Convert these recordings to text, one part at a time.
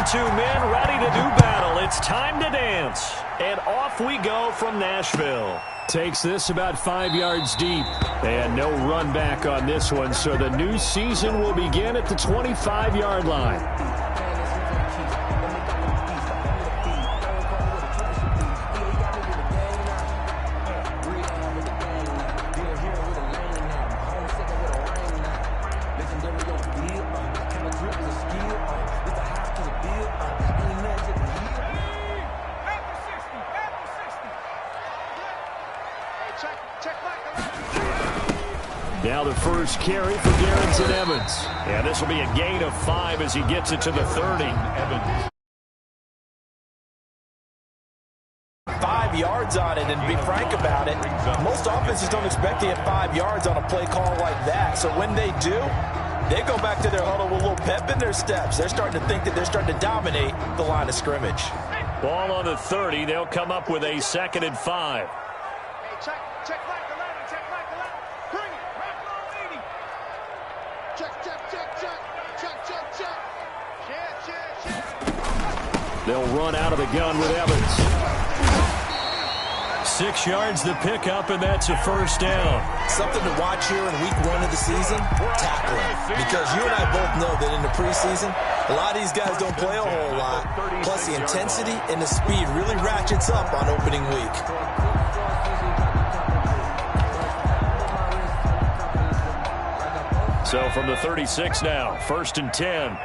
22 men ready to do battle. It's time to dance. And off we go from Nashville. Takes this about 5 yards deep. And no run back on this one, so the new season will begin at the 25-yard line. Now the first carry for Garrison Evans. And this will be a gain of 5 as he gets it to the 30. Evans. 5 yards on it, and to be frank about it, most offenses don't expect to get 5 yards on a play call like that. So when they do, they go back to their huddle with a little pep in their steps. They're starting to think that they're starting to dominate the line of scrimmage. Ball on the 30. They'll come up with a 2nd and 5. Hey, check back 11, check back 11. Bring it, back on 80. Check. They'll run out of the gun with Evans. 6 yards the pickup, and that's a first down. Something to watch here in week 1 of the season, tackling. Because you and I both know that in the preseason, a lot of these guys don't play a whole lot. Plus the intensity and the speed really ratchets up on opening week. So from the 36 now, 1st and 10.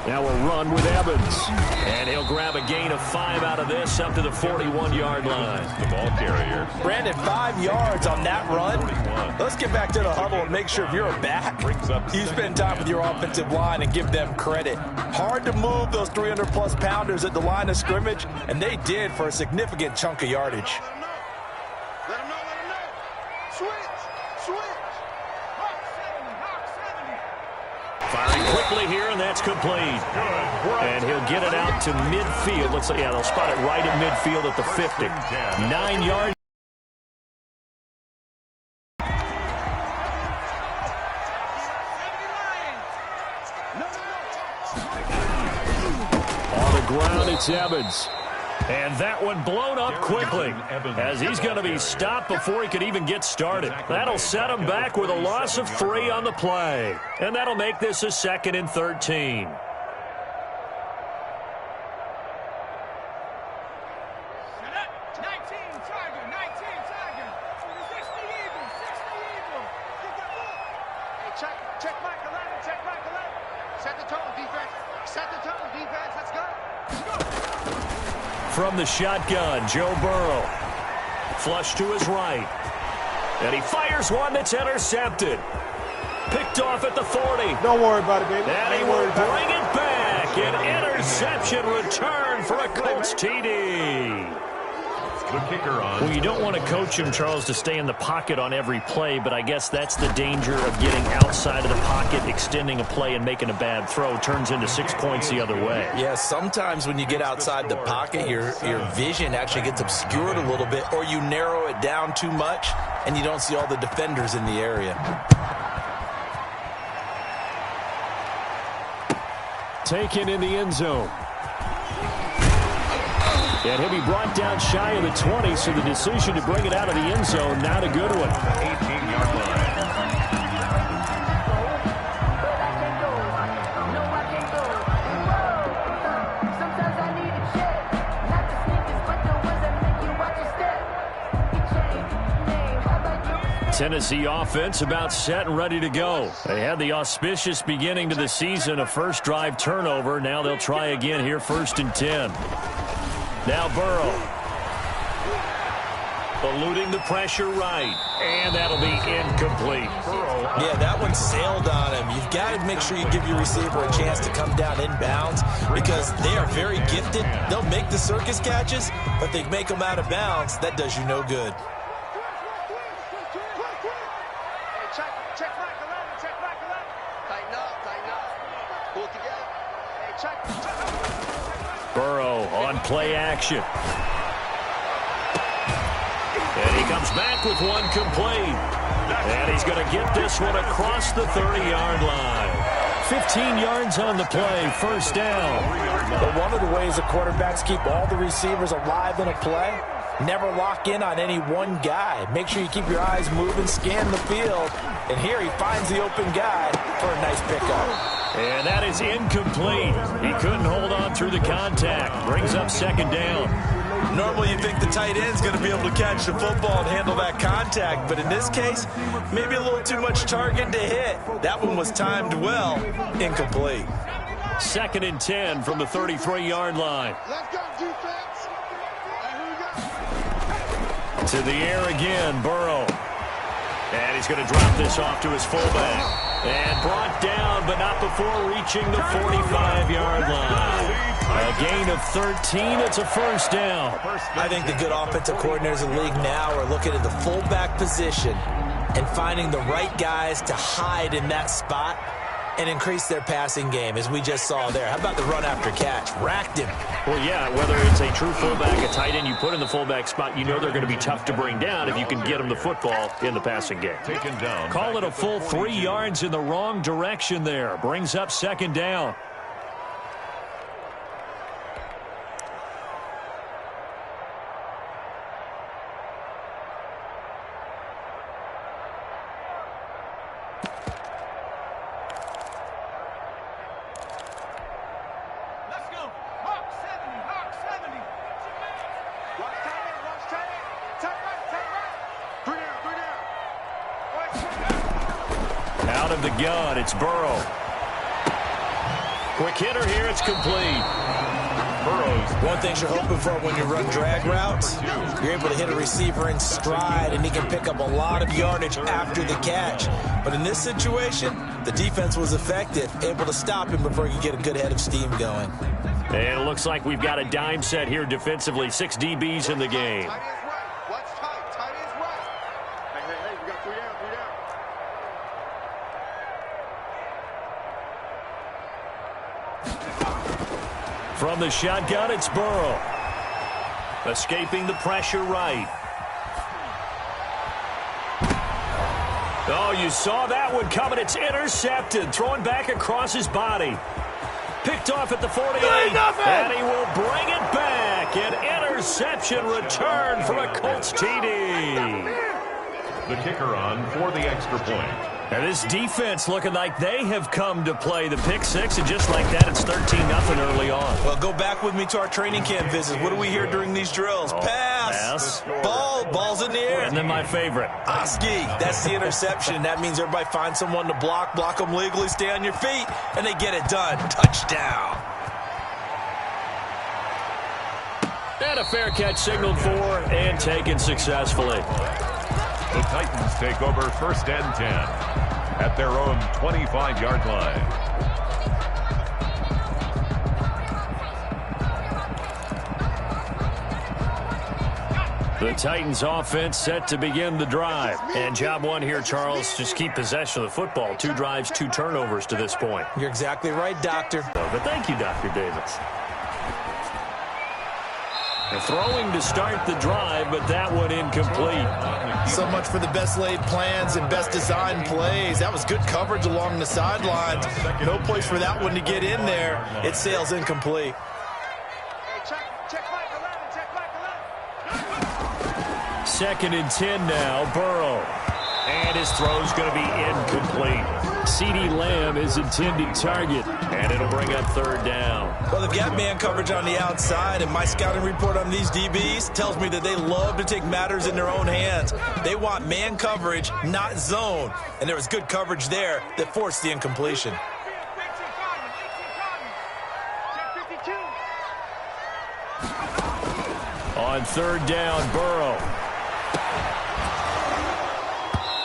Now a run with Evans. And he'll grab a gain of 5 out of this up to the 41-yard line. The ball carrier. Brandon, 5 yards on that run. Let's get back to the huddle and make sure if you're a back, you spend time with your offensive line and give them credit. Hard to move those 300-plus pounders at the line of scrimmage, and they did for a significant chunk of yardage. Let him know. Switch. Hawk 70. Firing quickly here, and that's complete. And he'll get it out to midfield. Looks like, yeah, they'll spot it right at midfield at the 50. 9 yards. On the ground, it's Evans. And that one blown up quickly as he's going to be stopped before he could even get started. That'll set him back with a loss of 3 on the play. And that'll make this a 2nd and 13. Check Mike 11, check Mike 11. Set the tone, defense. Let's go. From the shotgun, Joe Burrow. Flush to his right. And he fires one that's intercepted. Picked off at the 40. Don't worry about it, baby. And he will bring it back. An interception return for a Colts TD. The kicker on. Well, you don't want to coach him, Charles, to stay in the pocket on every play, but I guess that's the danger of getting outside of the pocket, extending a play, and making a bad throw. Turns into 6 points the other way. Yeah, sometimes when you get outside the pocket, your vision actually gets obscured a little bit, or you narrow it down too much, and you don't see all the defenders in the area. Taken in the end zone. And he'll be brought down shy of the 20, so the decision to bring it out of the end zone, not a good one. 18-yard line. Tennessee offense about set and ready to go. They had the auspicious beginning to the season, a first drive turnover. Now they'll try again here, 1st and 10. Now Burrow. Eluding the pressure right. And that'll be incomplete. Yeah, that one sailed on him. You've got to make sure you give your receiver a chance to come down inbounds because they are very gifted. They'll make the circus catches, but they make them out of bounds. That does you no good. Check back 11, check back 11. Tighten up. Pull together. Hey, check. Burrow on play action. And he comes back with one complete. And he's going to get this one across the 30-yard line. 15 yards on the play, first down. But one of the ways the quarterbacks keep all the receivers alive in a play, never lock in on any one guy. Make sure you keep your eyes moving, scan the field. And here he finds the open guy for a nice pickup. And that is incomplete. He couldn't hold on through the contact. Brings up second down. Normally you think the tight end's going to be able to catch the football and handle that contact, but in this case, maybe a little too much target to hit. That one was timed well, incomplete. 2nd and 10 from the 33-yard line. Let's go, defense. And here we go. To the air again, Burrow. And he's going to drop this off to his fullback. And brought down, but not before reaching the 45-yard line. A gain of 13. It's a first down. I think the good offensive coordinators in the league now are looking at the fullback position and finding the right guys to hide in that spot and increase their passing game, as we just saw there. How about the run after catch? Racked him. Well, yeah, whether it's a true fullback, a tight end you put in the fullback spot, you know they're going to be tough to bring down if you can get them the football in the passing game. Taken down. Call it a full 3 yards in the wrong direction there. Brings up second down. Out of the gun, it's Burrow. Quick hitter here, it's complete. One thing you're hoping for when you run drag routes, you're able to hit a receiver in stride, and he can pick up a lot of yardage after the catch. But in this situation, the defense was effective, able to stop him before he could get a good head of steam going. And it looks like we've got a dime set here defensively. 6 DBs in the game. Tight is right. What's tight? Tight is right. Hey, we got 3 down, 3 down. From the shotgun, it's Burrow. Escaping the pressure right. Oh, you saw that one coming. It's intercepted. Throwing back across his body. Picked off at the 48. And he will bring it back. An interception return for a Colts TD. The kicker on for the extra point. And this defense looking like they have come to play. The pick six, and just like that, it's 13-0 early on. Well, go back with me to our training camp visits. What do we hear during these drills? Pass. Ball's in the air. And then my favorite. Oski, that's the interception. That means everybody finds someone to block them legally, stay on your feet, and they get it done. Touchdown. And a fair catch signaled for and taken successfully. The Titans take over 1st and 10 at their own 25-yard line. The Titans offense set to begin the drive. And job one here, Charles, just keep possession of the football. 2 drives, 2 turnovers to this point. You're exactly right, Doctor. But thank you, Dr. Davis. Throwing to start the drive, but that one incomplete. So much for the best laid plans and best designed plays. That was good coverage along the sidelines. No place for that one to get in there. It sails incomplete. Hey, check Mike 11, check Mike 11. 2nd and 10 now, Burrow. And his throw's going to be incomplete. CeeDee Lamb is intended target, and it'll bring up 3rd down. Well, they've got man coverage on the outside, and my scouting report on these DBs tells me that they love to take matters in their own hands. They want man coverage, not zone. And there was good coverage there that forced the incompletion. On 3rd down, Burrow.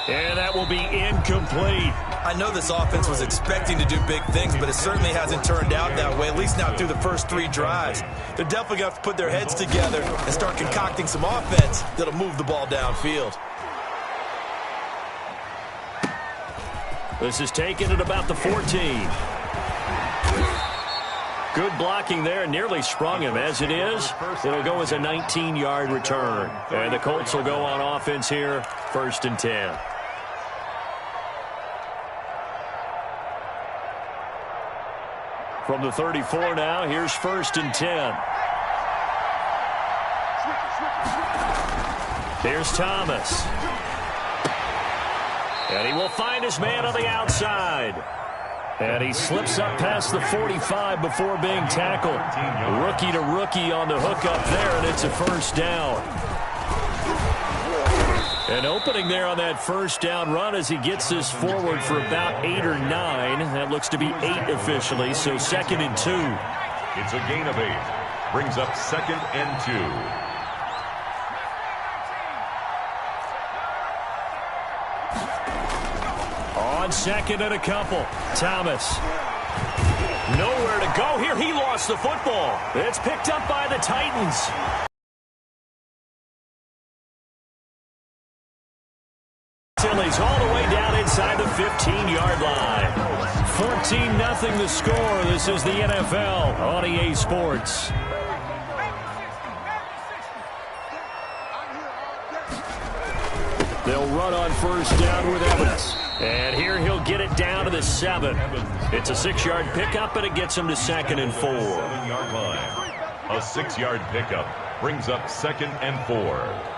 And that will be incomplete. I know this offense was expecting to do big things, but it certainly hasn't turned out that way, at least not through the first 3 drives. They're definitely going to have to put their heads together and start concocting some offense that'll move the ball downfield. This is taken at about the 14. Good blocking there, nearly sprung him. As it is, it'll go as a 19-yard return. And the Colts will go on offense here, 1st and 10. From the 34 now, here's 1st and 10. Here's Thomas. And he will find his man on the outside. And he slips up past the 45 before being tackled. Rookie to rookie on the hook up there, and it's a 1st down. An opening there on that 1st down run as he gets this forward for about 8 or 9. That looks to be 8 officially, so 2nd and 2. It's a gain of 8. Brings up 2nd and 2. On 2nd and a couple. Thomas. Nowhere to go here. He lost the football. It's picked up by the Titans. He's all the way down inside the 15-yard line. 14-0 the score. This is the NFL on EA Sports. They'll run on 1st down with Evans. And here he'll get it down to the 7. It's a 6-yard pickup, and it gets him to 2nd and 4. 7-yard line. A 6-yard pickup brings up 2nd and 4.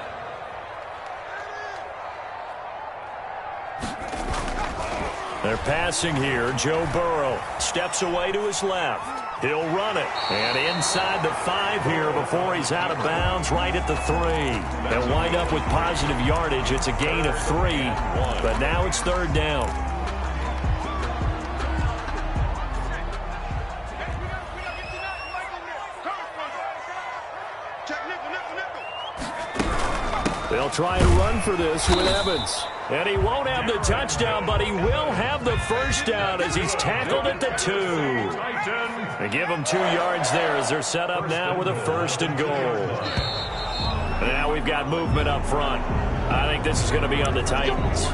They're passing here. Joe Burrow steps away to his left. He'll run it. And inside the 5 here before he's out of bounds right at the 3. They'll wind up with positive yardage. It's a gain of 3. But now it's 3rd down. They'll try and run for this with Evans. And he won't have the touchdown, but he will have the 1st down as he's tackled at the 2. They give him 2 yards there as they're set up now with a 1st and goal. Now we've got movement up front. I think this is going to be on the Titans.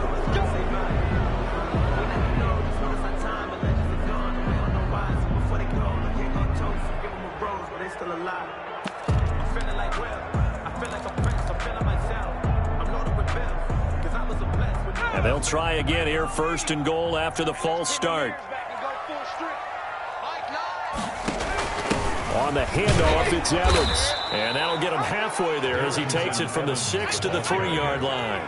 And they'll try again here, 1st and goal after the false start. On the handoff, it's Evans. And that'll get him halfway there as he takes it from the 6 to the 3-yard line.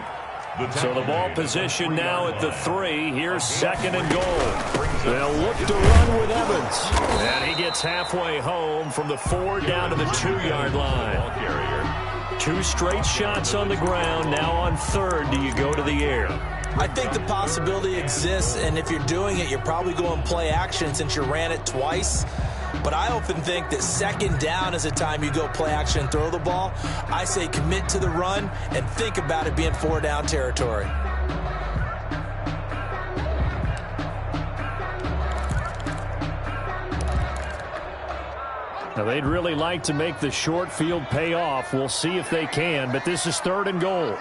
So the ball position now at the 3. Here's 2nd and goal. They'll look to run with Evans. And he gets halfway home from the 4 down to the 2-yard line. 2 straight shots on the ground. Now on 3rd, do you go to the air? I think the possibility exists, and if you're doing it, you're probably going play action since you ran it twice. But I often think that 2nd down is a time you go play action and throw the ball. I say commit to the run and think about it being 4 down territory. Now, they'd really like to make the short field pay off. We'll see if they can, but this is 3rd and goal.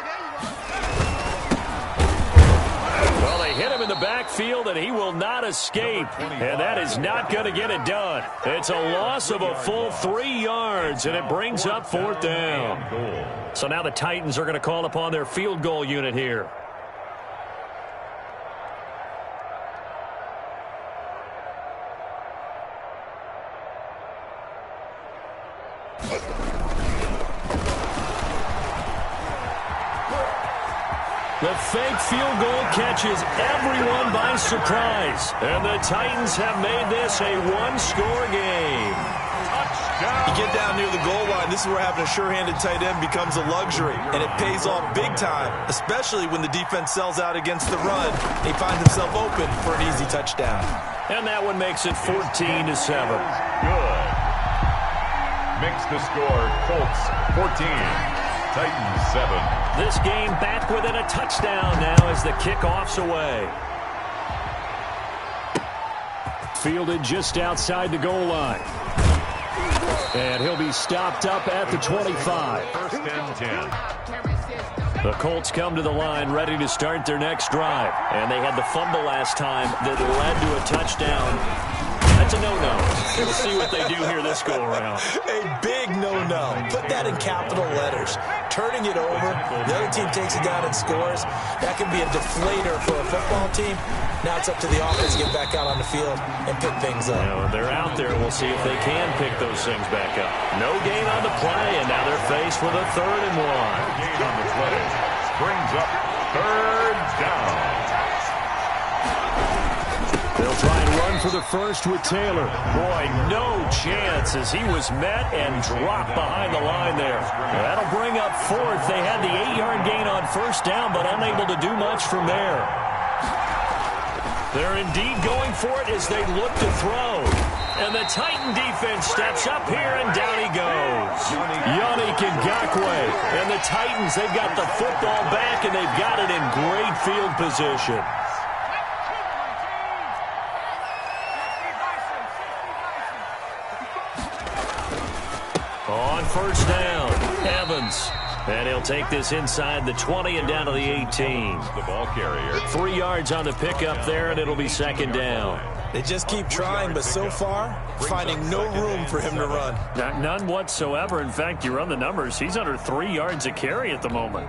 Well, they hit him in the backfield, and he will not escape. And that is not going to get it done. It's a loss of a full 3 yards, and it brings up 4th down. So now the Titans are going to call upon their field goal unit here. The fake field goal catches everyone by surprise. And the Titans have made this a 1-score game. You get down near the goal line, this is where having a sure-handed tight end becomes a luxury. And it pays off big time, especially when the defense sells out against the run. He finds himself open for an easy touchdown. And that one makes it 14-7. Good. Makes the score Colts 14. Titans 7. This game back within a touchdown now as the kickoff's away. Fielded just outside the goal line. And he'll be stopped up at the 25. 1st and 10. The Colts come to the line ready to start their next drive. And they had the fumble last time that led to a touchdown. That's a no-no. We'll see what they do here this go-around. A big no-no. Put that in capital letters. turning it over. The other team takes it down and scores. That can be a deflator for a football team. Now it's up to the offense to get back out on the field and pick things up. They're out there. We'll see if they can pick those things back up. No gain on the play, and now they're faced with a 3rd and 1. Gain on the play brings up 3rd down. They'll try and run for the first with Taylor. Boy, no chance as he was met and dropped behind the line there. That'll bring up 4th. They had the 8-yard gain on 1st down, but unable to do much from there. They're indeed going for it as they look to throw. And the Titan defense steps up here, and down he goes. Yannick Ngakoue. And the Titans, they've got the football back, and they've got it in great field position. On 1st down, Evans. And he'll take this inside the 20 and down to the 18. The ball carrier. 3 yards on the pickup there, and it'll be 2nd down. They just keep trying, but so far, finding no room for him to run. None whatsoever. In fact, you run the numbers, he's under 3 yards a carry at the moment.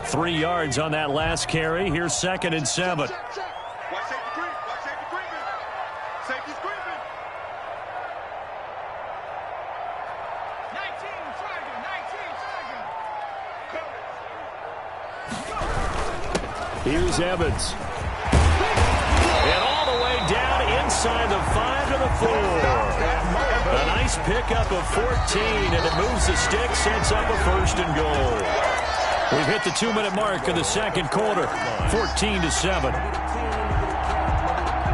Three yards on that last carry. Here's 2nd and 7. Watch safety creep. Watch safety creeping. Safety's creeping. 19 flagging. 19 flagging. Here's Evans. And all the way down inside the 5 to the 4. A nice pickup of 14, and it moves the stick, sets up a 1st and goal. We've hit the 2-minute mark of the 2nd quarter, 14-7.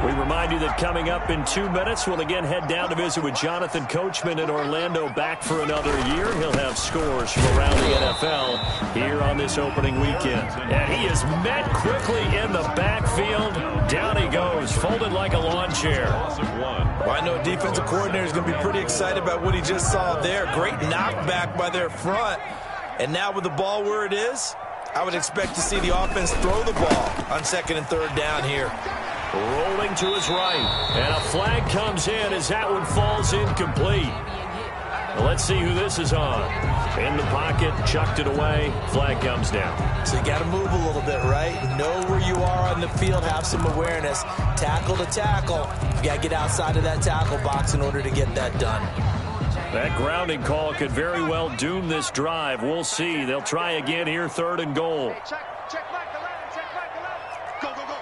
We remind you that coming up in 2 minutes, we'll again head down to visit with Jonathan Coachman in Orlando, back for another year. He'll have scores from around the NFL here on this opening weekend. And he is met quickly in the backfield. Down he goes, folded like a lawn chair. Well, I know a defensive coordinator is going to be pretty excited about what he just saw there. Great knockback by their front. And now with the ball where it is, I would expect to see the offense throw the ball on 2nd and 3rd down here. Rolling to his right. And a flag comes in as that one falls incomplete. Well, let's see who this is on. In the pocket, chucked it away. Flag comes down. So you got to move a little bit, right? Know where you are on the field, have some awareness. Tackle to tackle. You got to get outside of that tackle box in order to get that done. That grounding call could very well doom this drive. We'll see. They'll try again here, 3rd and goal. Check back 11. Check back 11. Go, go, go.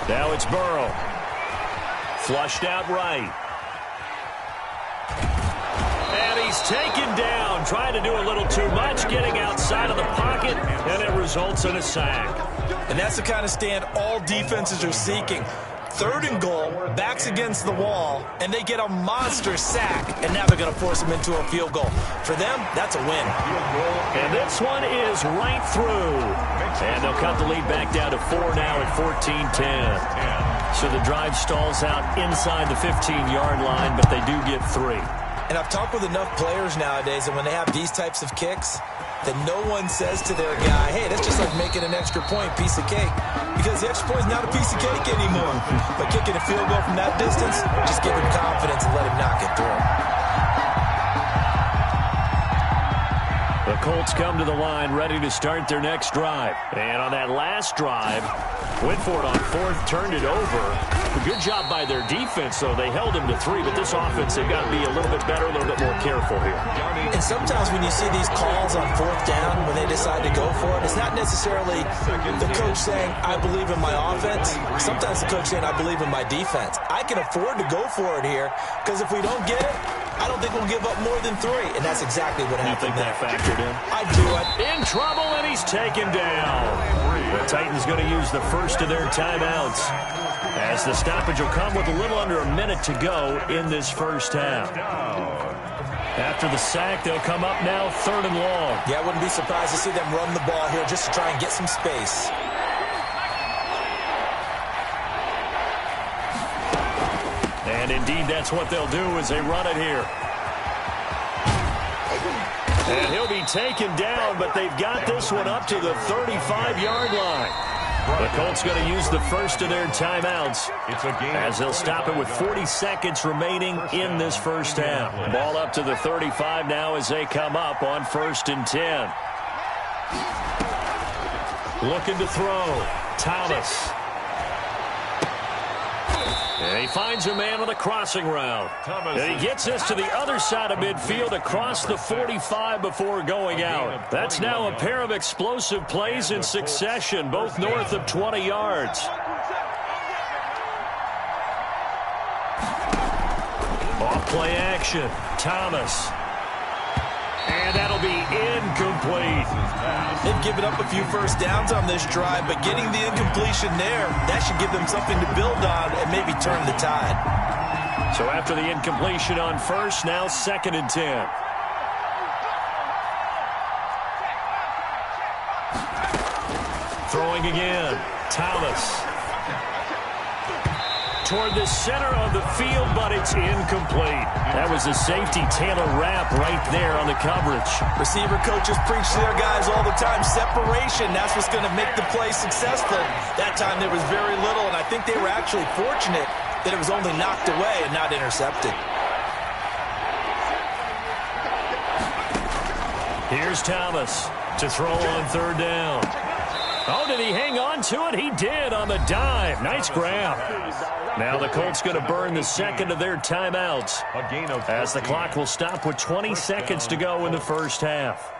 Now it's Burrow. Flushed out right. And he's taken down. Trying to do a little too much, getting outside of the pocket, and it results in a sack. And that's the kind of stand all defenses are seeking. 3rd and goal, backs against the wall, and they get a monster sack, and now they're going to force them into a field goal. For them, that's a win. And this one is right through. And they'll cut the lead back down to 4 now at 14-10. So the drive stalls out inside the 15-yard line, but they do get 3. And I've talked with enough players nowadays, and when they have these types of kicks, that no one says to their guy, hey, that's just like making an extra point, piece of cake. Because the extra point is not a piece of cake anymore. But kicking a field goal from that distance, just give him confidence and let him knock it through. The Colts come to the line ready to start their next drive. And on that last drive, went for it on 4th, turned it over. Good job by their defense, though. They held him to 3, but this offense, they've got to be a little bit better, a little bit more careful here. And sometimes when you see these calls on 4th down, when they decide to go for it, it's not necessarily the coach saying, I believe in my offense. Sometimes the coach saying, I believe in my defense. I can afford to go for it here, because if we don't get it, I don't think we'll give up more than 3. And that's exactly what happened there. You think that factored in? I do. In trouble, and he's taken down. The Titans going to use the first of their timeouts, as the stoppage will come with a little under a minute to go in this first half. After the sack, they'll come up now 3rd and long. Yeah, I wouldn't be surprised to see them run the ball here just to try and get some space. And indeed, that's what they'll do as they run it here. And he'll be taken down, but they've got this one up to the 35-yard line. The Colts going to use the first of their timeouts as they'll stop it with 40 seconds remaining in this first half. Ball up to the 35 now as they come up on 1st and 10. Looking to throw. Thomas. And he finds a man on the crossing route. And he gets this to the other side of midfield across the 45 before going out. That's now a pair of explosive plays in succession, both north of 20 yards. Off play action. Thomas. And that'll be incomplete. They've given up a few first downs on this drive, but getting the incompletion there, that should give them something to build on and maybe turn the tide. So after the incompletion on first, now 2nd and 10. Throwing again. Thomas. Toward the center of the field, but it's incomplete. That was a safety Taylor Rapp right there on the coverage. Receiver coaches preach to their guys all the time. Separation, that's what's going to make the play successful. That time there was very little, and I think they were actually fortunate that it was only knocked away and not intercepted. Here's Thomas to throw on 3rd down. Oh, did he hang on to it? He did on the dive. Nice grab. Now the Colts going to burn the second of their timeouts as the clock will stop with 20 seconds to go in the first half.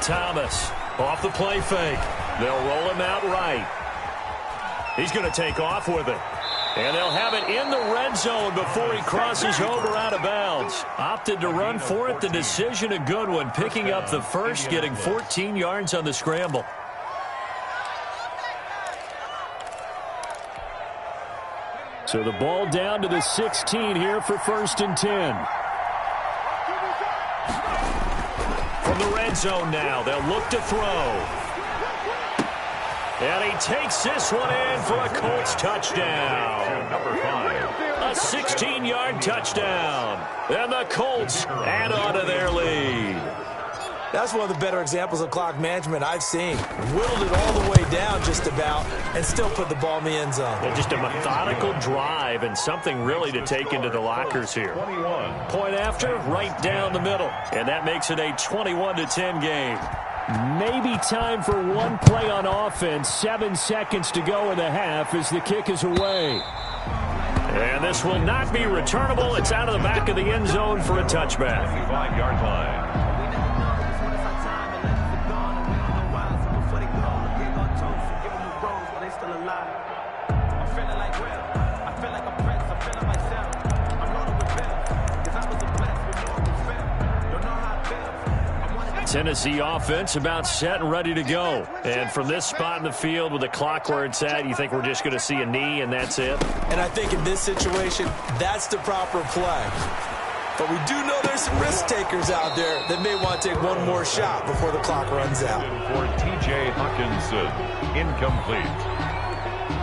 Thomas off the play fake. They'll roll him out right. He's going to take off with it. And they'll have it in the red zone before he crosses over out of bounds. Opted to run for it. The decision a good one. Picking up the first, getting 14 yards on the scramble. So the ball down to the 16 here for 1st and 10. From the red zone now, they'll look to throw. And he takes this one in for a Colts touchdown. Number 5. A 16-yard touchdown. And the Colts add on to their lead. That's one of the better examples of clock management I've seen. Whittled it all the way down just about and still put the ball in the end zone. Yeah, just a methodical drive and something really to take into the lockers here. 21. Point after, right down the middle. And that makes it a 21-10 game. Maybe time for one play on offense. 7 seconds to go in the half as the kick is away. And this will not be returnable. It's out of the back of the end zone for a touchback. 5-yard line. Tennessee offense about set and ready to go. And from this spot in the field with the clock where it's at, you think we're just going to see a knee and that's it? And I think in this situation, that's the proper play. But we do know there's some risk takers out there that may want to take one more shot before the clock runs out. For T.J. Hawkinson, incomplete.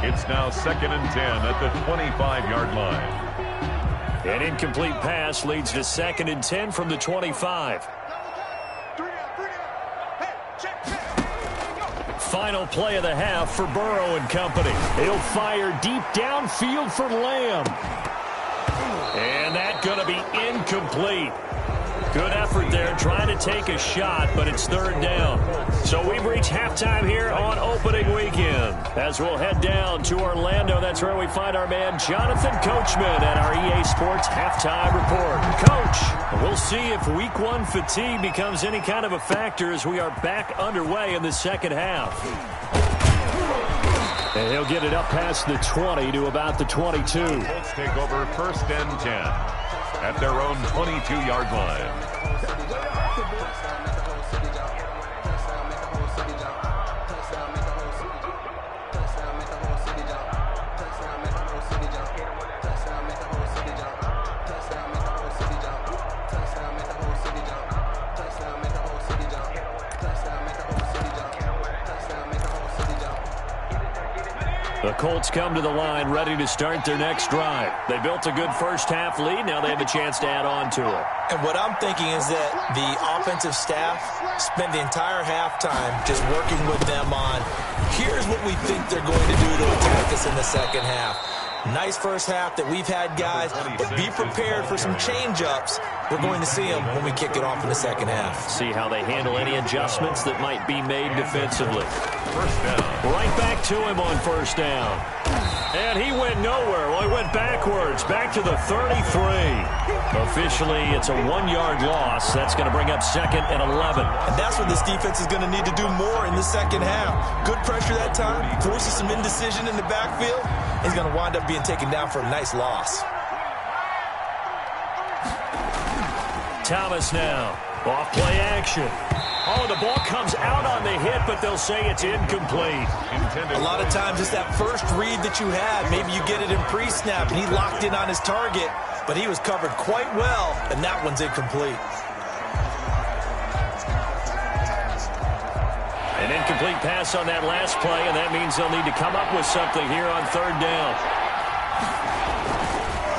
It's now 2nd and 10 at the 25-yard line. An incomplete pass leads to 2nd and 10 from the 25. Final play of the half for Burrow and company. He'll fire deep downfield for Lamb. And that's going to be incomplete. Good effort there trying to take a shot, but it's 3rd down. So we've reached halftime here on opening weekend. As we'll head down to Orlando, that's where we find our man Jonathan Coachman at our EA Sports Halftime Report. Coach, we'll see if Week 1 fatigue becomes any kind of a factor as we are back underway in the second half. And he'll get it up past the 20 to about the 22. Colts take over 1st and 10 at their own 22-yard line. The Colts come to the line ready to start their next drive. They built a good first-half lead. Now they have a chance to add on to it. And what I'm thinking is that the offensive staff spent the entire halftime just working with them on, here's what we think they're going to do to attack us in the second half. Nice first half that we've had, guys, but be prepared for some change-ups. We're going to see them when we kick it off in the second half. See how they handle any adjustments that might be made defensively. First down. Right back to him on first down. And he went nowhere. Well, he went backwards, back to the 33. Officially, it's a 1-yard loss. That's going to bring up 2nd and 11. And that's what this defense is going to need to do more in the second half. Good pressure that time, forces some indecision in the backfield. He's going to wind up being taken down for a nice loss. Thomas now, off play action. Oh, the ball comes out on the hit, but they'll say it's incomplete. A lot of times it's that first read that you had. Maybe you get it in pre-snap, and he locked in on his target, but he was covered quite well, and that one's incomplete. An incomplete pass on that last play, and that means they'll need to come up with something here on third down.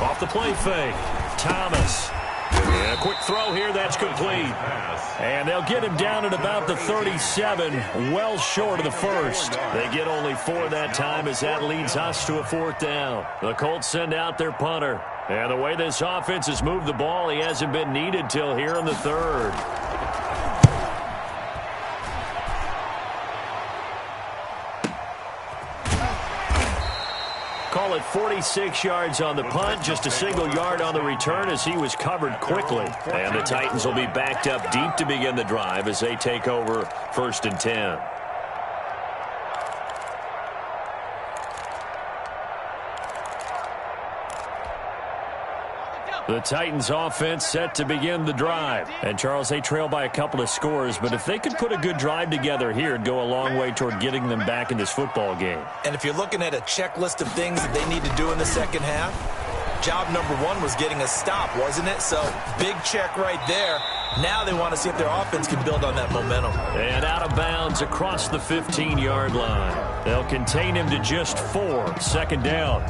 Off the play fake, Thomas. And a quick throw here, that's complete. And they'll get him down at about the 37, well short of the first. They get only 4 that time as that leads us to a 4th down. The Colts send out their punter. And the way this offense has moved the ball, he hasn't been needed till here in the 3rd. Call it 46 yards on the punt, just a single yard on the return as he was covered quickly. And the Titans will be backed up deep to begin the drive as they take over 1st and 10. The Titans offense set to begin the drive. And, Charles, they trail by a couple of scores, but if they could put a good drive together here, it'd go a long way toward getting them back in this football game. And if you're looking at a checklist of things that they need to do in the second half, job number 1 was getting a stop, wasn't it? So, big check right there. Now they want to see if their offense can build on that momentum. And out of bounds across the 15-yard line. They'll contain him to just 4, 2nd down.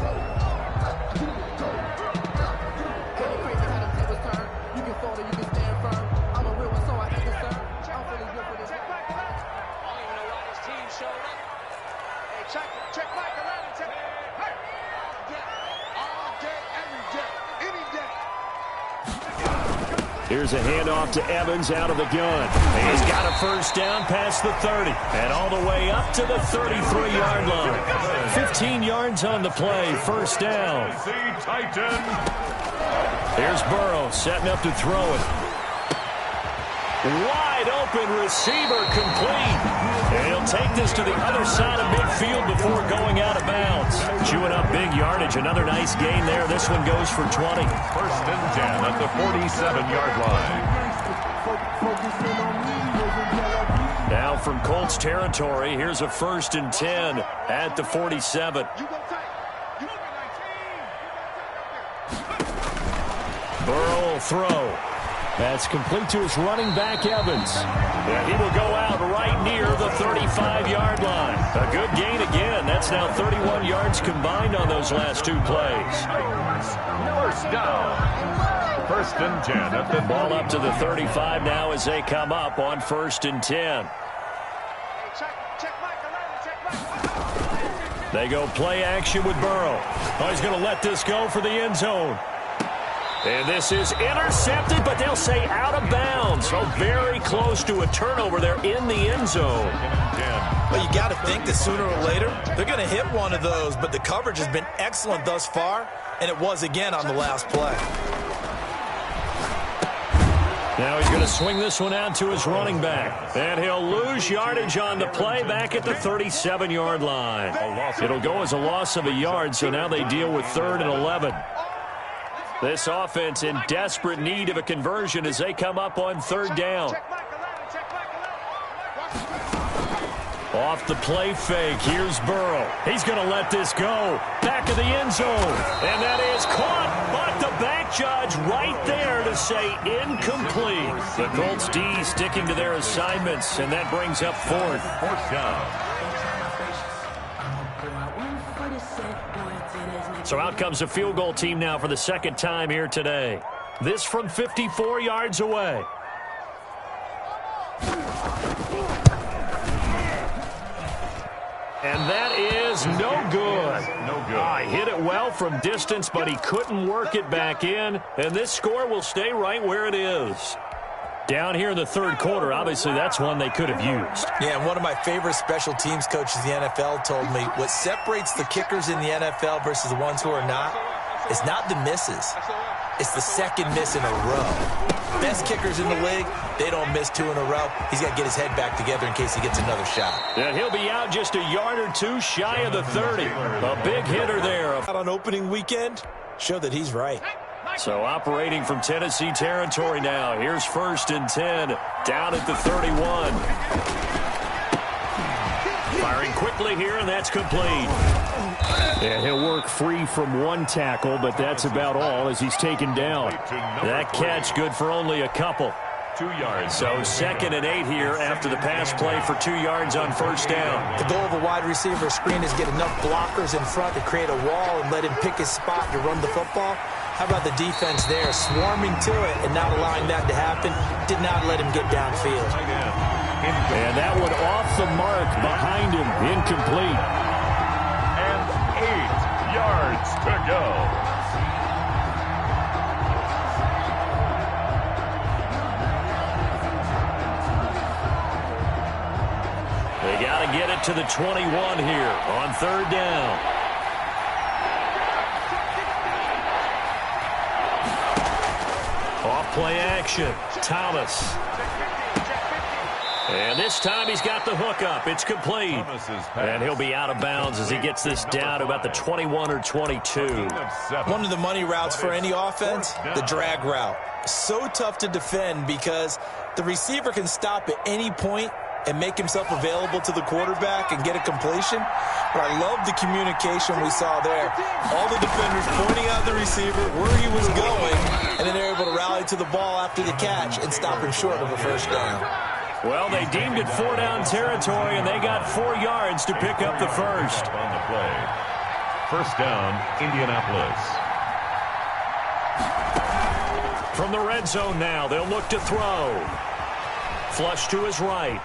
Here's a handoff to Evans out of the gun. He's got a first down past the 30 and all the way up to the 33-yard line. 15 yards on the play, first down. Here's Burrow setting up to throw it. Wide open receiver complete. And he'll take this to the other side of midfield before going out of bounds. Chewing up big yardage. Another nice gain there. This one goes for 20. 1st and 10 at the 47-yard line. Now from Colts territory, here's a 1st and 10 at the 47. Burrow will throw. That's complete to his running back, Evans. And he will go out right near the 35-yard line. A good gain again. That's now 31 yards combined on those last 2 plays. First down. 1st and 10 at the ball up to the 35 now as they come up on 1st and 10. They go play action with Burrow. Oh, he's going to let this go for the end zone. And this is intercepted, but they'll say out of bounds. So very close to a turnover there in the end zone. Well, you got to think that sooner or later they're going to hit one of those, but the coverage has been excellent thus far, and it was again on the last play. Now he's going to swing this one out to his running back. And he'll lose yardage on the play back at the 37-yard line. It'll go as a loss of a yard, so now they deal with 3rd and 11. This offense in desperate need of a conversion as they come up on 3rd down. Off the play fake, here's Burrow. He's going to let this go. Back of the end zone. And that is caught, but the back judge right there to say incomplete. The Colts D sticking to their assignments, and that brings up 4th. 4th down. So out comes the field goal team now for the second time here today. This from 54 yards away. And that is no good. No good. Hit it well from distance, but he couldn't work it back in. And this score will stay right where it is. Down here in the third quarter, obviously that's one they could have used. Yeah, and one of my favorite special teams coaches in the NFL told me what separates the kickers in the NFL versus the ones who are not is not the misses. It's the second miss in a row. Best kickers in the league, they don't miss 2 in a row. He's got to get his head back together in case he gets another shot. And he'll be out just a yard or two shy of the 30. A big hitter there. Out on opening weekend, show that he's right. So operating from Tennessee territory now. Here's 1st and 10, down at the 31. Firing quickly here, and that's complete. And he'll work free from one tackle, but that's about all as he's taken down. That catch good for only a couple. 2 yards. So 2nd and 8 here after the pass play for 2 yards on 1st down. The goal of a wide receiver screen is get enough blockers in front to create a wall and let him pick his spot to run the football. How about the defense there, swarming to it and not allowing that to happen? Did not let him get downfield. And that one off the mark behind him, incomplete. And 8 yards to go. They got to get it to the 21 here on 3rd down. Off play action, Thomas. And this time he's got the hook up. It's complete. And he'll be out of bounds as he gets this down to about the 21 or 22. One of the money routes for any offense, the drag route. So tough to defend because the receiver can stop at any point and make himself available to the quarterback and get a completion. But I love the communication we saw there. All the defenders pointing out the receiver, where he was going, and then they're able to rally to the ball after the catch and stop him short of a 1st down. Well, they deemed it 4-down territory, and they got 4 yards to pick up the 1st. On the play. 1st down, Indianapolis. From the red zone now, they'll look to throw. Flush to his right.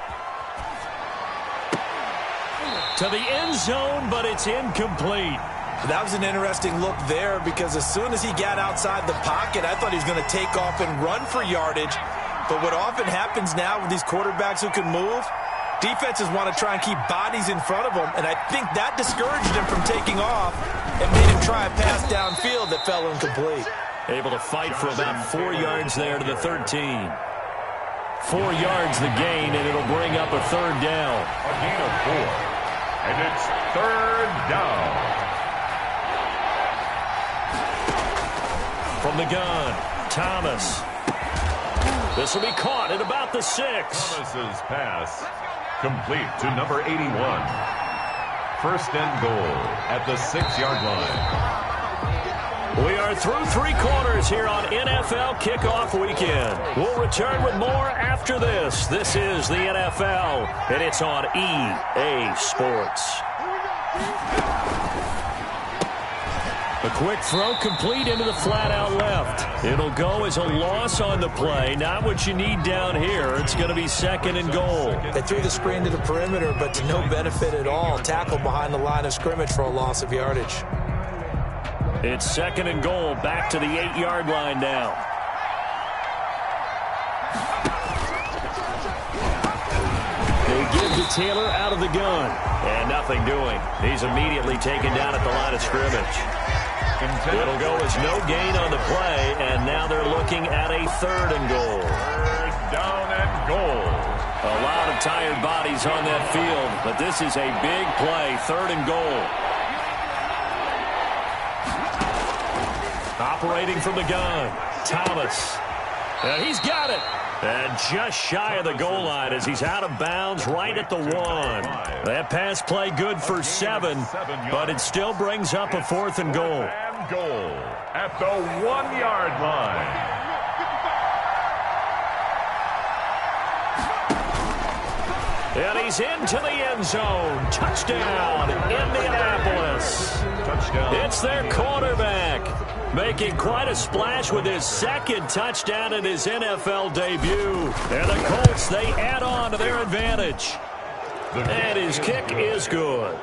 To the end zone, but it's incomplete. That was an interesting look there because as soon as he got outside the pocket, I thought he was going to take off and run for yardage. But what often happens now with these quarterbacks who can move, defenses want to try and keep bodies in front of them, and I think that discouraged him from taking off and made him try a pass downfield that fell incomplete. Able to fight for about 4 yards there to the 13. 4 yards the gain, and it'll bring up a 3rd down. A gain of 4. And it's 3rd down. From the gun, Thomas. This will be caught at about the 6. Thomas's pass complete to number 81. 1st and goal at the 6-yard line. We are through 3 quarters here on NFL Kickoff Weekend. We'll return with more after this. This is the NFL, and it's on EA Sports. A quick throw complete into the flat out left. It'll go as a loss on the play. Not what you need down here. It's going to be 2nd and goal. They threw the screen to the perimeter, but to no benefit at all. Tackled behind the line of scrimmage for a loss of yardage. It's 2nd and goal, back to the 8-yard line now. They give to Taylor out of the gun. And nothing doing. He's immediately taken down at the line of scrimmage. It'll go as no gain on the play, and now they're looking at a 3rd and goal. 3rd down and goal. A lot of tired bodies on that field, but this is a big play, 3rd and goal. Operating from the gun, Thomas. And he's got it. And just shy of the goal line as he's out of bounds right at the 1. That pass play good for 7, but it still brings up a 4th and goal. And goal at the 1-yard line. And he's into the end zone. Touchdown, Indianapolis. Touchdown. It's their quarterback, making quite a splash with his second touchdown in his NFL debut. And the Colts, they add on to their advantage. And his kick is good.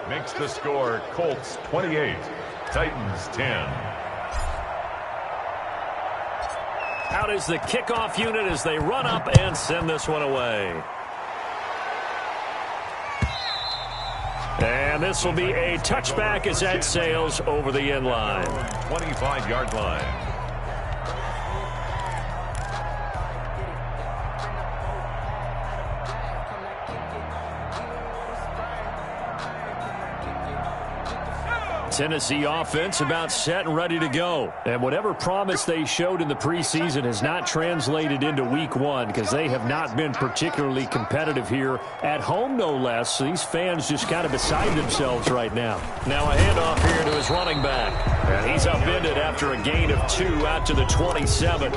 Makes the score Colts 28, Titans 10. Out is the kickoff unit as they run up and send this one away. And this will be a touchback as that sails over the end line. 25-yard line. Tennessee offense about set and ready to go. And whatever promise they showed in the preseason has not translated into week one because they have not been particularly competitive here at home, no less. So these fans just kind of beside themselves right now. Now a handoff here to his running back. And he's upended after a gain of 2 out to the 27.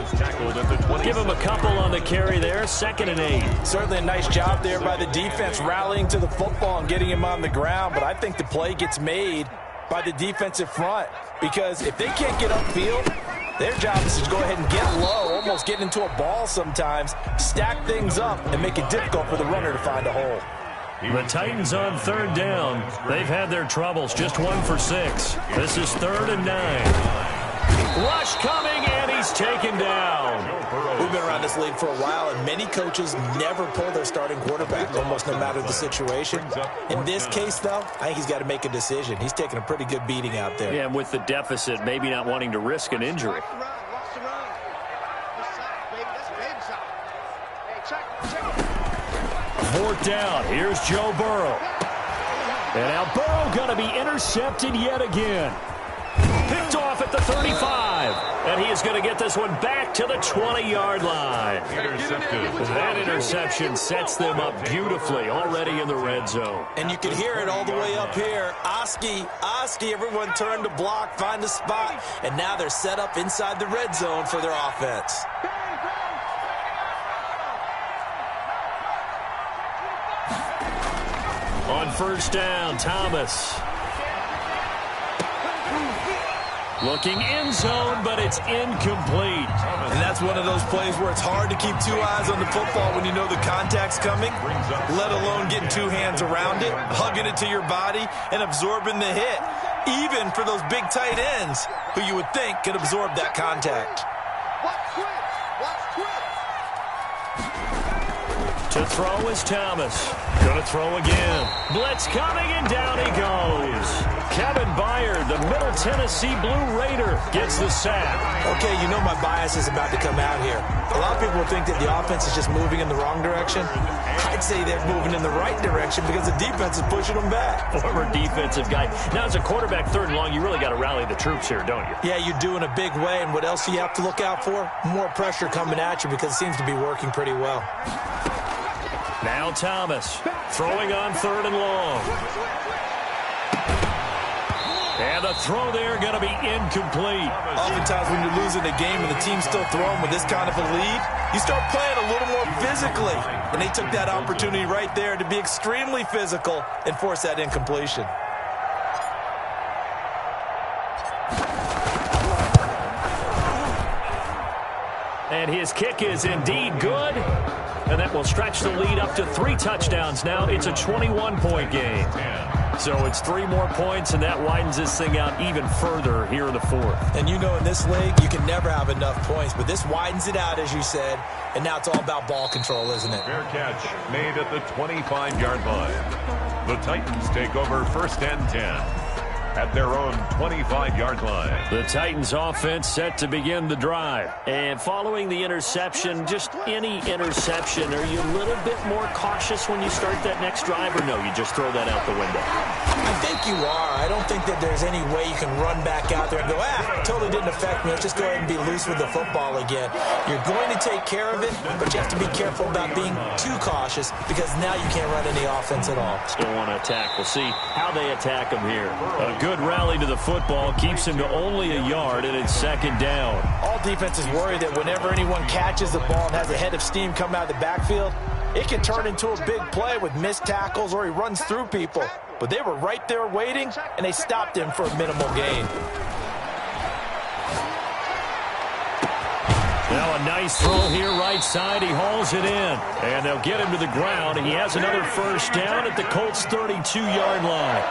Give him a couple on the carry there, 2nd and 8. Certainly a nice job there by the defense rallying to the football and getting him on the ground. But I think the play gets made by the defensive front, because if they can't get upfield, their job is to go ahead and get low, almost get into a ball sometimes, stack things up, and make it difficult for the runner to find a hole. The Titans on 3rd down. They've had their troubles, just 1 for 6. This is 3rd and 9. Rush coming, and he's taken down. We've been around this league for a while, and many coaches never pull their starting quarterback, almost no matter the situation. In this case, though, I think he's got to make a decision. He's taking a pretty good beating out there. Yeah, and with the deficit, maybe not wanting to risk an injury. Lost the run. Good side, baby. That's big side. Hey, check. 4th down. Here's Joe Burrow. And now Burrow going to be intercepted yet again. Picked off at the 35. And he is going to get this one back to the 20-yard line. Intercepted. That interception sets them up beautifully already in the red zone. And you can hear it all the way up here. Oski, everyone turned to block, find a spot, and now they're set up inside the red zone for their offense. On 1st down, Thomas. Looking end zone, but it's incomplete. And that's one of those plays where it's hard to keep 2 eyes on the football when you know the contact's coming, let alone getting 2 hands around it, hugging it to your body, and absorbing the hit, even for those big tight ends who you would think could absorb that contact. To throw is Thomas. Going to throw again. Blitz coming, and down he goes. Kevin Byard, the Middle Tennessee Blue Raider, gets the sack. Okay, you know my bias is about to come out here. A lot of people think that the offense is just moving in the wrong direction. I'd say they're moving in the right direction because the defense is pushing them back. Former defensive guy. Now, as a quarterback 3rd and long, you really got to rally the troops here, don't you? Yeah, you do in a big way, and what else do you have to look out for? More pressure coming at you because it seems to be working pretty well. Now Thomas throwing on 3rd and long. And the throw there going to be incomplete. Oftentimes when you're losing a game and the team's still throwing with this kind of a lead, you start playing a little more physically. And they took that opportunity right there to be extremely physical and force that incompletion. And his kick is indeed good. And that will stretch the lead up to 3 touchdowns now. It's a 21-point game. So it's 3 more points, and that widens this thing out even further here in the 4th. And you know in this league, you can never have enough points. But this widens it out, as you said. And now it's all about ball control, isn't it? Fair catch made at the 25-yard line. The Titans take over 1st and 10. At their own 25-yard line. The Titans offense set to begin the drive. And following the interception, just any interception, are you a little bit more cautious when you start that next drive, or no, you just throw that out the window? I think you are. I don't think that there's any way you can run back out there and go, totally didn't affect me. Let's just go ahead and be loose with the football again. You're going to take care of it, but you have to be careful about being too cautious because now you can't run any offense at all. Still want to attack. We'll see how they attack him here. A good rally to the football keeps him to only a yard, and it's 2nd down. All defenses worry that whenever anyone catches the ball and has a head of steam come out of the backfield, It can turn into a big play with missed tackles or he runs through people. But they were right there waiting, and they stopped him for a minimal gain. Now a nice throw here right side. He hauls it in. And they'll get him to the ground. He has another first down at the Colts' 32-yard line.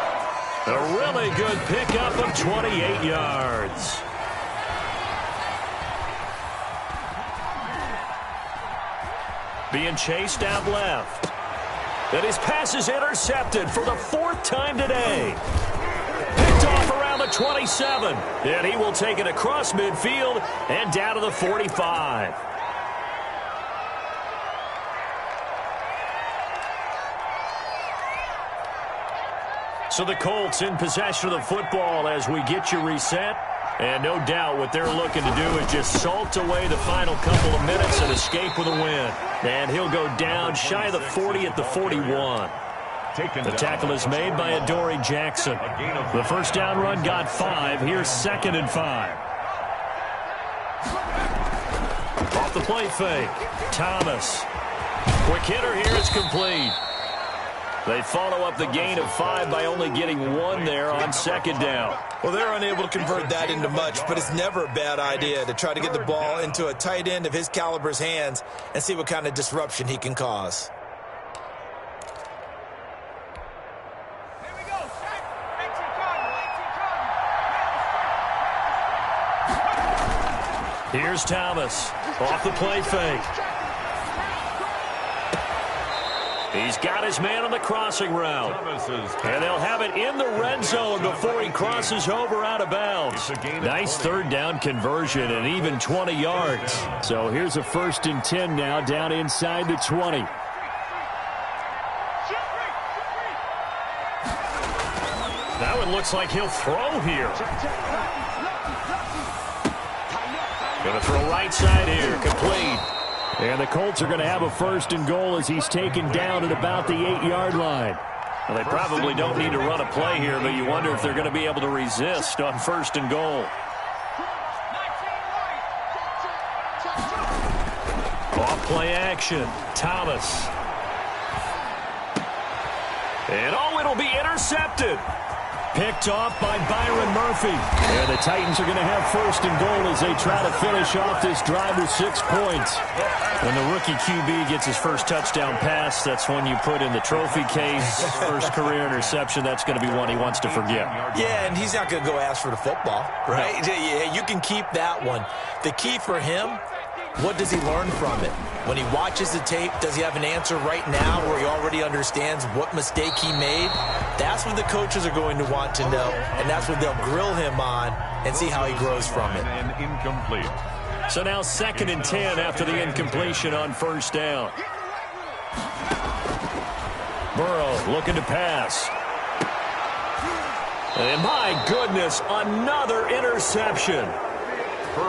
A really good pickup of 28 yards. Being chased out left. And his pass is intercepted for the 4th time today. Picked off around the 27. And he will take it across midfield and down to the 45. So the Colts in possession of the football as we get you reset. And no doubt what they're looking to do is just salt away the final couple of minutes and escape with a win. And he'll go down shy of the 40 at the 41. The tackle is made by Adoree Jackson. The first down run got 5. Here's 2nd and 5. Off the play fake. Thomas. Quick hitter here. It's complete. They follow up the gain of 5 by only getting 1 there on 2nd down. Well, they're unable to convert that into much, but it's never a bad idea to try to get the ball into a tight end of his caliber's hands and see what kind of disruption he can cause. Here's Thomas. Off the play fake. He's got his man on the crossing route. And they'll have it in the red zone before he crosses over out of bounds. Nice 3rd down conversion and even 20 yards. So here's a 1st and 10 now down inside the 20. Now it looks like he'll throw here. Going to throw right side here. Complete. And the Colts are going to have a 1st and goal as he's taken down at about the 8-yard line. Well, they probably don't need to run a play here, but you wonder if they're going to be able to resist on 1st and goal. Off play action. Thomas. And it'll be intercepted. Picked off by Byron Murphy. And the Titans are going to have 1st and goal as they try to finish off this drive with 6 points. When the rookie QB gets his first touchdown pass, that's when you put in the trophy case. First career interception, that's going to be one he wants to forget. Yeah, and he's not going to go ask for the football, right? No. Yeah, you can keep that one. The key for him, what does he learn from it? When he watches the tape, does he have an answer right now where he already understands what mistake he made? That's what the coaches are going to want to know, and that's what they'll grill him on and see how he grows from it. And incomplete. So now 2nd and 10 after the incompletion on 1st down. Burrow looking to pass. And my goodness, another interception.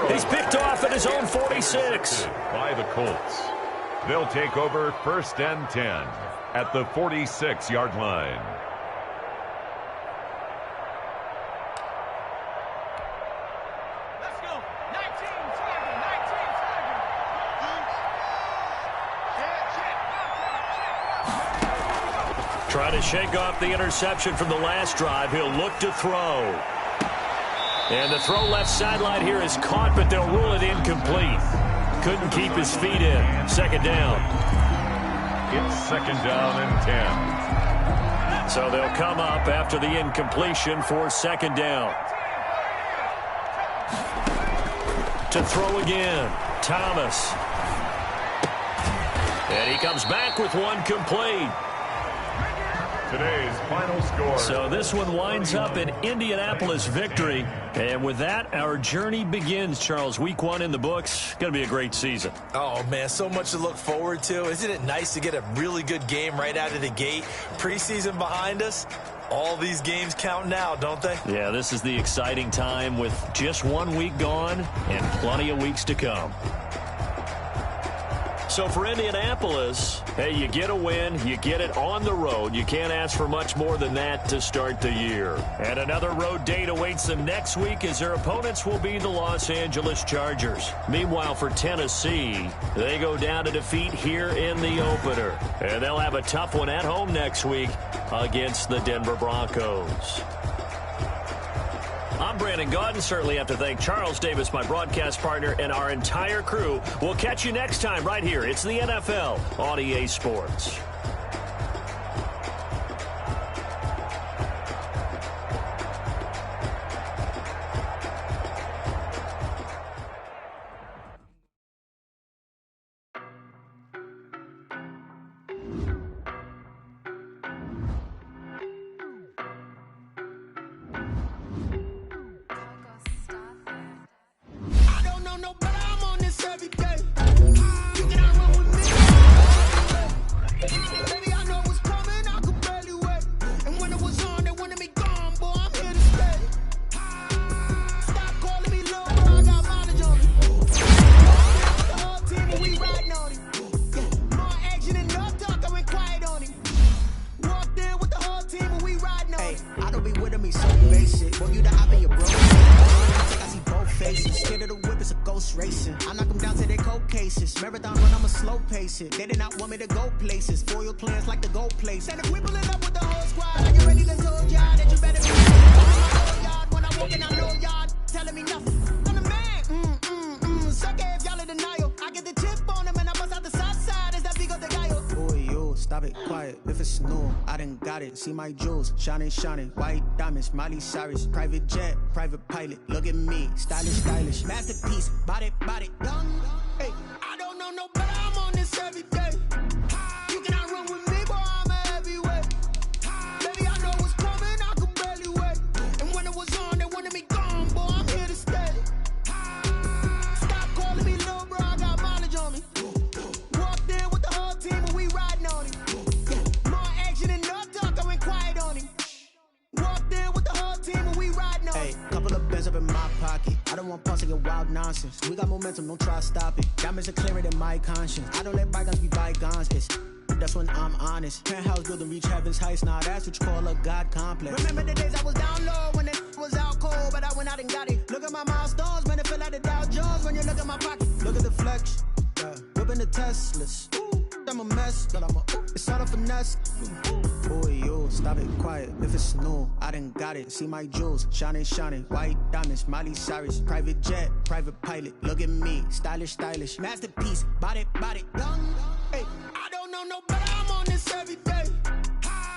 He's picked off at his own 46. By the Colts. They'll take over 1st and 10 at the 46-yard line. Trying to shake off the interception from the last drive. He'll look to throw. And the throw left sideline here is caught, but they'll rule it incomplete. Couldn't keep his feet in. 2nd down. It's 2nd down and 10. So they'll come up after the incompletion for 2nd down. To throw again. Thomas. And he comes back with one complete. Today's final score. So this one winds up an Indianapolis victory. And with that, our journey begins, Charles. Week 1 in the books. Going to be a great season. Oh, man, so much to look forward to. Isn't it nice to get a really good game right out of the gate? Preseason behind us. All these games count now, don't they? Yeah, this is the exciting time with just 1 week gone and plenty of weeks to come. So for Indianapolis, hey, you get a win, you get it on the road. You can't ask for much more than that to start the year. And another road date awaits them next week as their opponents will be the Los Angeles Chargers. Meanwhile, for Tennessee, they go down to defeat here in the opener. And they'll have a tough one at home next week against the Denver Broncos. I'm Brandon Gaudin. Certainly have to thank Charles Davis, my broadcast partner, and our entire crew. We'll catch you next time right here. It's the NFL on EA Sports. They did not want me to go places. Foil plans like the gold place. And if we pulling up with the whole squad, are you ready to told y'all that you better be yard? When I walk in, I know y'all telling me nothing. I'm the man. Suck it if y'all in denial. I get the chip on him and I bust out the south side. Is that big of the guy? Boy, yo, stop it, quiet. If it's new, I done got it. See my jewels, shining, shining. White diamonds, Miley Cyrus. Private jet, private pilot. Look at me, stylish, stylish. Masterpiece, body, young. Hey, I don't know no better. I'm on this every day. You cannot run with me, boy, I'm a heavyweight. Baby, I know what's coming, I could barely wait. And when it was on, they wanted me gone, boy, I'm here to stay. Stop calling me little bro, I got mileage on me. Walked in with the whole team and we riding on him. More action and no talk, I went quiet on him. Walked in with the whole team and we riding on him. Hey, couple of bands up in my pocket. I don't want pulse and wild nonsense. We got momentum, don't try to stop it. Diamonds are clearer than my conscience. I don't let bygones be bygones. That's when I'm honest. Penthouse building reach heaven's heights. Now that's what you call a God complex. Remember the days I was down low when it was out cold, but I went out and got it. Look at my milestones, man, it feel like the Dow Jones when you look at my pocket. Look at the flex, whipping the Teslas. I'm a mess, but it's all a finesse. Boy, yo, stop it, quiet. If it's new, I done got it. See my jewels, shining, shining. White diamonds, Miley Cyrus. Private jet, private pilot. Look at me, stylish, stylish. Masterpiece, body, young. Hey, I don't know no better. I'm on this every day.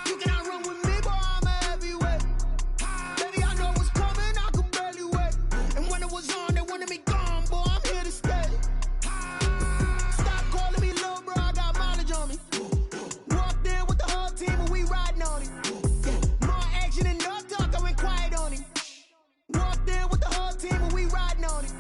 You cannot run with me, boy, I'm a heavyweight. Baby, I know what's coming, I could barely wait. And when it was on, they wanted me gone, boy, I'm here to stay. Stop calling me little bro, I got mileage on me. Walked in with the whole team and we riding on him. More action and no talk, I went quiet on him. Walked in with the whole team and we riding on him.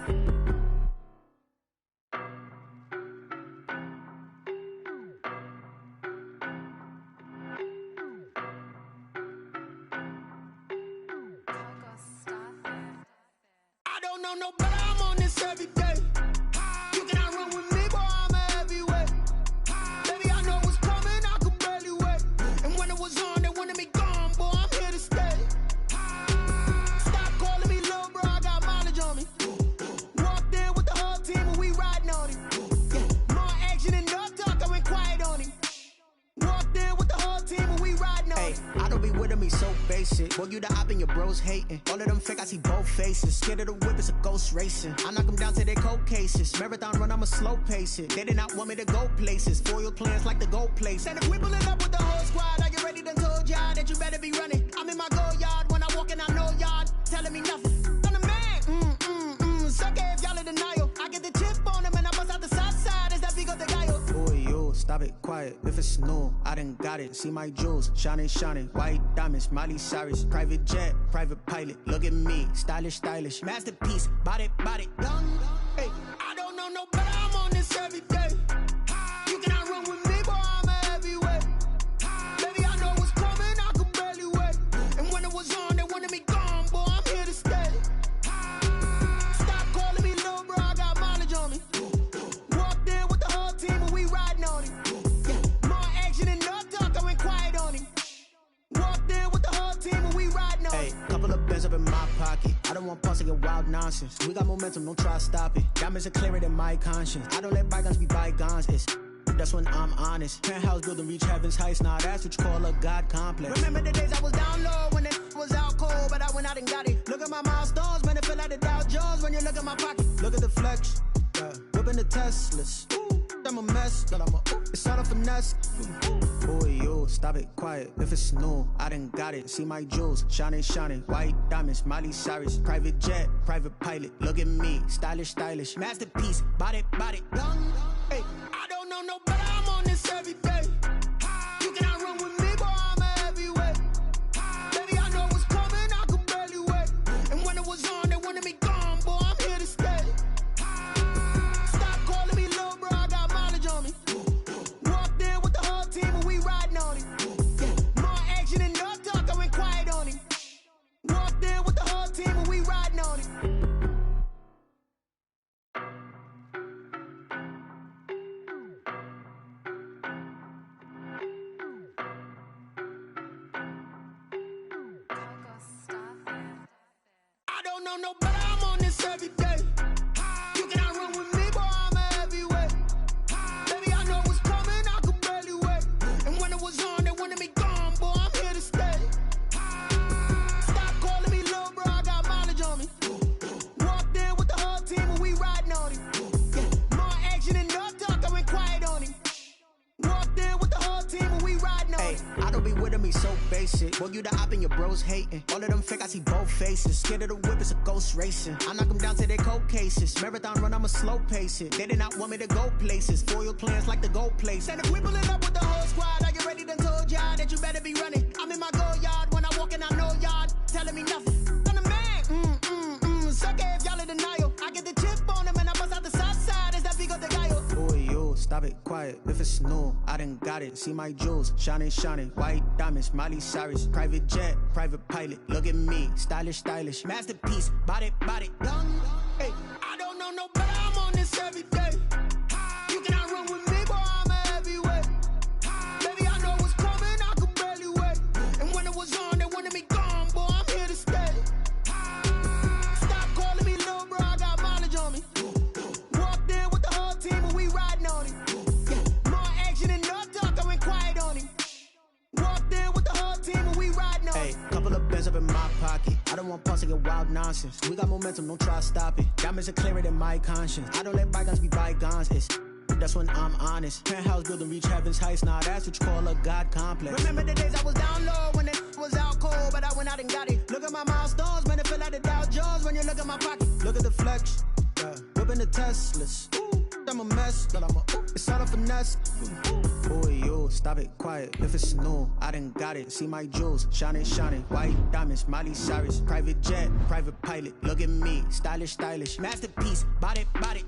I don't know no better, I'm on this every day. You cannot run with me, boy, I'm a heavyweight. Baby, I know what's coming, I could barely wait. And when it was on, they wanted me gone, boy, I'm here to stay. Stop calling me little bro, I got mileage on me. Walked in with the whole team and we riding on him. More action and no talk, I went quiet on him. Walked in with the whole team and we riding on him. I don't be with me so basic. Boy, you the op and your bros hating. All of them fake, I see both faces. Scared of the whip, it's a ghost racing. I knock them down to their cold cases. Marathon run, I'ma slow pace it. They did not want me to go places. Foil plans like the gold place. And if we pulling up with the whole squad, are you ready to told y'all that you better be running? I'm in my go yard. When I walk in, I know y'all telling me nothing. I'm the man. Suck it if y'all in denial. I get the chip on him and I bust out the south side. Is that big of the guy? Boy, yo, stop it, quiet. If it's new, I done got it. See my jewels, shining, shining. White diamonds, Miley Cyrus. Private jet, private pilot. Look at me, stylish, stylish. Masterpiece, body, young. Hey, I don't know no better. I'm on this every day. You cannot run with me, boy, I'm a heavyweight. Baby, I know what's coming, I could barely wait. And when it was on, they wanted me gone, boy, I'm here to stay. Stop calling me little bro, I got mileage on me. Walked in with the whole team and we wild nonsense. We got momentum, don't try to stop it. Diamonds are clearer than my conscience. I don't let bygones be bygones. It's that's when I'm honest. Penthouse building, reach heaven's heights. Now that's what you call a God complex. Remember the days I was down low when it was out cold, but I went out and got it. Look at my milestones, man, it feel like the Dow Jones when you look at my pocket. Look at the flex, whipping the Teslas. I'm a mess, but it's all a finesse. Boy, you stop it, quiet. If it's new, I done got it. See my jewels, shining, shining. White diamonds, Miley Cyrus. Private jet, private pilot. Look at me, stylish, stylish. Masterpiece, body, body. Hey, I don't know no better. I'm on this every day. You cannot run with me, boy. I'm a heavyweight. Baby, I know what's coming. I could barely wait. And when it was on, they wanted me gone, boy. I'm here to stay. Stop calling me little bro. I got mileage on me. Walked in with the whole team and we riding on it. More action and no talk. I went quiet on him. Walked in with the whole team and we riding on it. I don't know no better. I'm on this every day. You cannot run with me, boy. I'm a heavyweight. Baby, I know what's coming. I could barely wait. And when it was on, they wanted me gone, boy. I'm here to stay. Stop calling me little bro. I got mileage on me. Walked in with the whole team and we riding on it. More action and no talk. I went quiet on him. Walked in with the whole team and we riding on it. I don't be with me so basic. Boy, you the op and your bros hating. All of them fake, I see both faces. Scared of the whip, it's a ghost racing. I knock them down to their cold cases. Marathon run, I'ma slow pace it. They did not want me to go places. Foil plans like the gold place. And if we pulling up with the whole squad, are you ready? Done told y'all that you better be running. I'm in my go yard. When I walk in, I know y'all telling me nothing. I'm the man. Suck it if y'all in denial. I get the chip on them and I bust out the south side. Is that Vigo de Gallo? Boy, you stop it, quiet. If it's new, I done got it. See my jewels, shining, shining. White diamonds, Miley Cyrus. Private jet, private pilot. Look at me, stylish, stylish. Masterpiece, body, body. Hey, I don't know no better. I'm on this every day. You cannot run with me, boy. I'm a heavyweight. Baby, I know what's coming. I could barely wait. And when it was on, they wanted me gone, boy. I'm here to stay. Stop calling me little bro. I got mileage on me. Walked in with the whole team and we riding on it. More action and no talk. I went quiet on him. Walked in with the whole team and we riding on it. Hey, couple of bands up in my pocket. I don't want pause to get wild nonsense. We got momentum, don't try to stop it. Diamonds are clearer than my conscience. I don't let bygones be bygones. It's that's when I'm honest. Penthouse building, reach heaven's heights. Now that's what you call a God complex. Remember the days I was down low when it was out cold, but I went out and got it. Look at my milestones, man, it feel like the Dow Jones when you look at my pocket. Look at the flex, whipping the Teslas. I'm a mess, but it's all a finesse. Boy, you stop it, quiet. If it's new, I done got it. See my jewels, shining, shining. White diamonds, Miley Cyrus. Private jet, private pilot. Look at me, stylish, stylish. Masterpiece, body, body.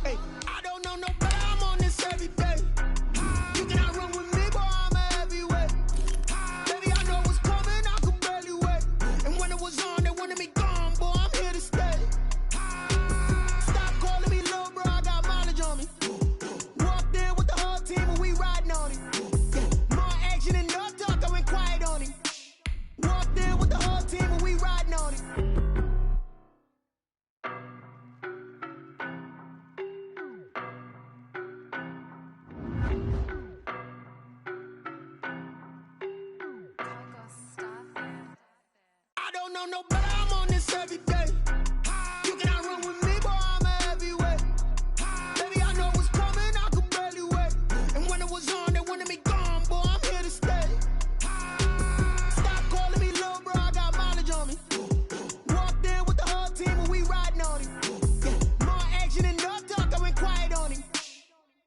Hey, I don't know no better. I'm on this every day. You cannot run with me, boy. I'm a heavyweight. Baby, I know what's coming. I could barely wait. And when it was on, they wanted me gone, boy. I'm here to stay. Stop calling me little bro. I got mileage on me. Walked in with the whole team and we riding on it. More action and no talk. I went quiet on him. Walked in with the whole team and we riding on it. I don't know no better. I'm on this every day. You cannot run with me, boy. I'm a heavyweight. Baby, I know what's coming. I could barely wait. And when it was on, they wanted me gone, boy. I'm here to stay. Stop calling me little bro. I got mileage on me. Walked in with the whole team and we riding on it. More action and no talk. I went quiet on him.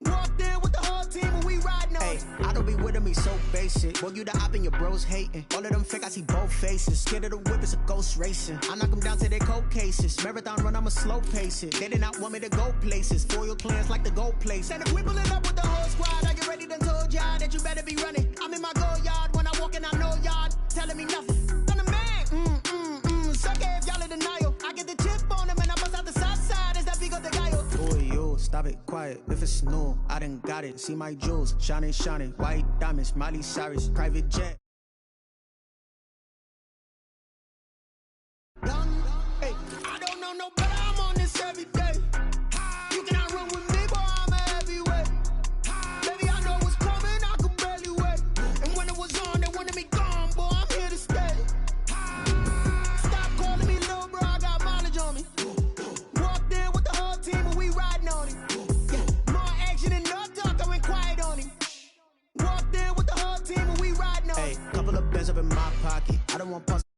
Walked in with the whole team and we riding on it. I don't be with me so basic. Boy, you the op and your bros hating. All of them fake, I see both faces. Scared of the whip, it's a ghost racing. I knock them down to their cold cases. Marathon run, I'ma slow pace it. They did not want me to go places. Foil plans like the gold place. And if we pulling up with the whole squad, are you ready? Done told y'all that you better be running. I'm in my go yard. When I walk in, I know y'all telling me nothing. I'm the man. Suck it if y'all in denial. I get the chip on them and I bust out the south side. Is that Vigo de Gallo? Boy, you stop it, quiet. If it's new, I done got it. See my jewels, shining, shining. White diamonds, Miley Cyrus. Private jet. Hey, I don't know up in my pocket. I don't want pause.